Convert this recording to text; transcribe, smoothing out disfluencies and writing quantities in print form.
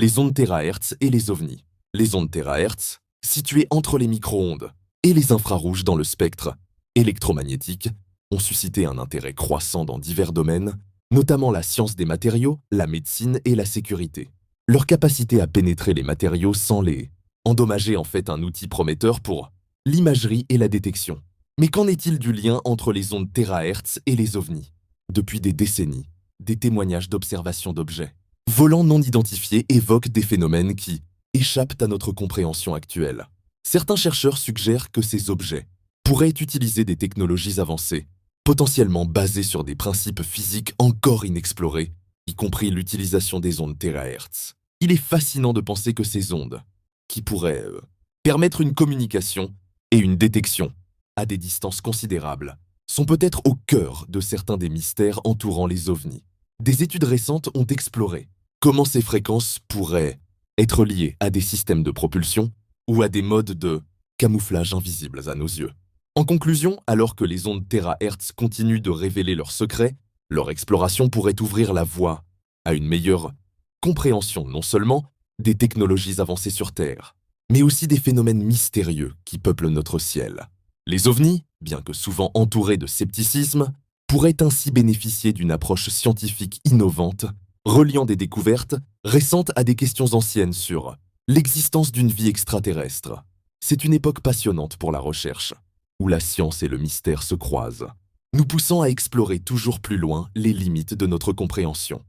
les ondes térahertz et les ovnis. Les ondes térahertz, situées entre les micro-ondes et les infrarouges dans le spectre électromagnétique, ont suscité un intérêt croissant dans divers domaines, notamment la science des matériaux, la médecine et la sécurité. Leur capacité à pénétrer les matériaux sans les endommager en fait un outil prometteur pour l'imagerie et la détection. Mais qu'en est-il du lien entre les ondes térahertz et les ovnis? Depuis des décennies, des témoignages d'observation d'objets volants non identifiés évoquent des phénomènes qui échappent à notre compréhension actuelle. Certains chercheurs suggèrent que ces objets pourraient utiliser des technologies avancées, potentiellement basées sur des principes physiques encore inexplorés, y compris l'utilisation des ondes térahertz. Il est fascinant de penser que ces ondes, qui pourraient permettre une communication et une détection à des distances considérables, sont peut-être au cœur de certains des mystères entourant les ovnis. Des études récentes ont exploré comment ces fréquences pourraient être liées à des systèmes de propulsion ou à des modes de camouflage invisibles à nos yeux. En conclusion, alors que les ondes térahertz continuent de révéler leurs secrets, leur exploration pourrait ouvrir la voie à une meilleure compréhension non seulement des technologies avancées sur Terre, mais aussi des phénomènes mystérieux qui peuplent notre ciel. Les ovnis, bien que souvent entourés de scepticisme, pourraient ainsi bénéficier d'une approche scientifique innovante, reliant des découvertes récentes à des questions anciennes sur l'existence d'une vie extraterrestre. C'est une époque passionnante pour la recherche, où la science et le mystère se croisent, nous poussant à explorer toujours plus loin les limites de notre compréhension.